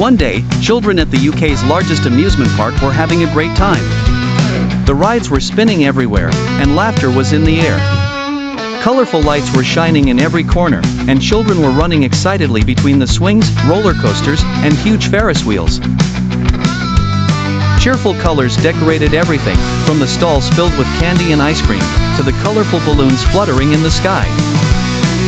One day, children at the UK's largest amusement park were having a great time. The rides were spinning everywhere, and laughter was in the air. Colorful lights were shining in every corner, and children were running excitedly between the swings, roller coasters, and huge Ferris wheels. Cheerful colors decorated everything, from the stalls filled with candy and ice cream, to the colorful balloons fluttering in the sky.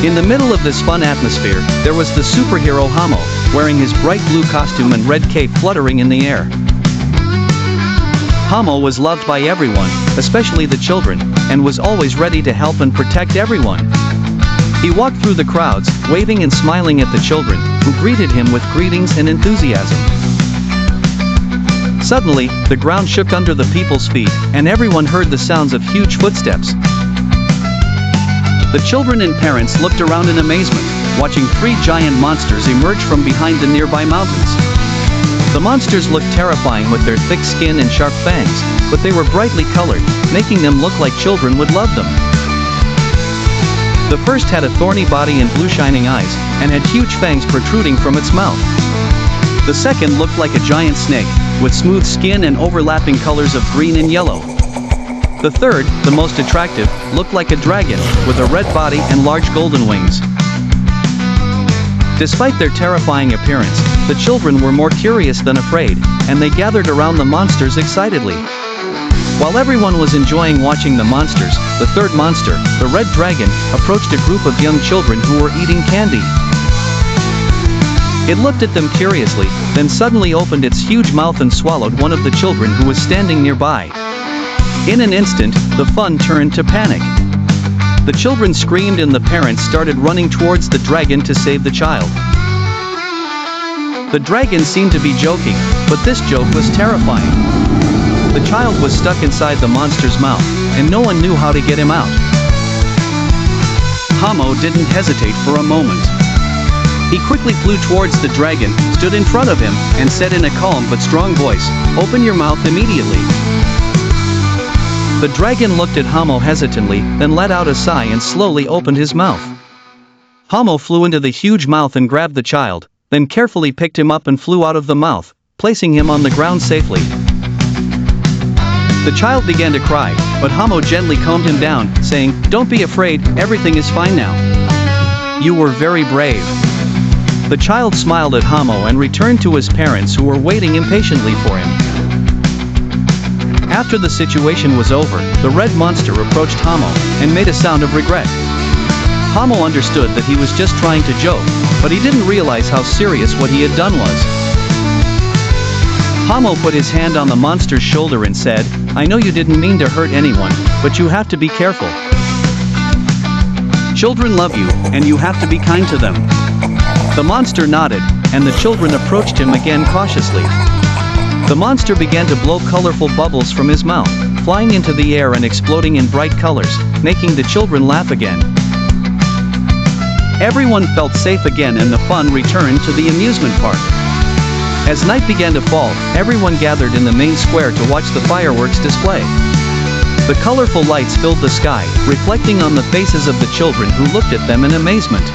In the middle of this fun atmosphere, there was the superhero Hamo, wearing his bright blue costume and red cape fluttering in the air. Hamo was loved by everyone, especially the children, and was always ready to help and protect everyone. He walked through the crowds, waving and smiling at the children, who greeted him with greetings and enthusiasm. Suddenly, the ground shook under the people's feet, and everyone heard the sounds of huge footsteps. The children and parents looked around in amazement, watching three giant monsters emerge from behind the nearby mountains. The monsters looked terrifying with their thick skin and sharp fangs, but they were brightly colored, making them look like children would love them. The first had a thorny body and blue shining eyes, and had huge fangs protruding from its mouth. The second looked like a giant snake, with smooth skin and overlapping colors of green and yellow. The third, the most attractive, looked like a dragon, with a red body and large golden wings. Despite their terrifying appearance, the children were more curious than afraid, and they gathered around the monsters excitedly. While everyone was enjoying watching the monsters, the third monster, the red dragon, approached a group of young children who were eating candy. It looked at them curiously, then suddenly opened its huge mouth and swallowed one of the children who was standing nearby. In an instant, the fun turned to panic. The children screamed and the parents started running towards the dragon to save the child. The dragon seemed to be joking, but this joke was terrifying. The child was stuck inside the monster's mouth, and no one knew how to get him out. Hamo didn't hesitate for a moment. He quickly flew towards the dragon, stood in front of him, and said in a calm but strong voice, "Open your mouth immediately." The dragon looked at Hamo hesitantly, then let out a sigh and slowly opened his mouth. Hamo flew into the huge mouth and grabbed the child, then carefully picked him up and flew out of the mouth, placing him on the ground safely. The child began to cry, but Hamo gently calmed him down, saying, "Don't be afraid, everything is fine now. You were very brave." The child smiled at Hamo and returned to his parents who were waiting impatiently for him. After the situation was over, the red monster approached Hamo, and made a sound of regret. Hamo understood that he was just trying to joke, but he didn't realize how serious what he had done was. Hamo put his hand on the monster's shoulder and said, "I know you didn't mean to hurt anyone, but you have to be careful. Children love you, and you have to be kind to them." The monster nodded, and the children approached him again cautiously. The monster began to blow colorful bubbles from his mouth, flying into the air and exploding in bright colors, making the children laugh again. Everyone felt safe again and the fun returned to the amusement park. As night began to fall, everyone gathered in the main square to watch the fireworks display. The colorful lights filled the sky, reflecting on the faces of the children who looked at them in amazement.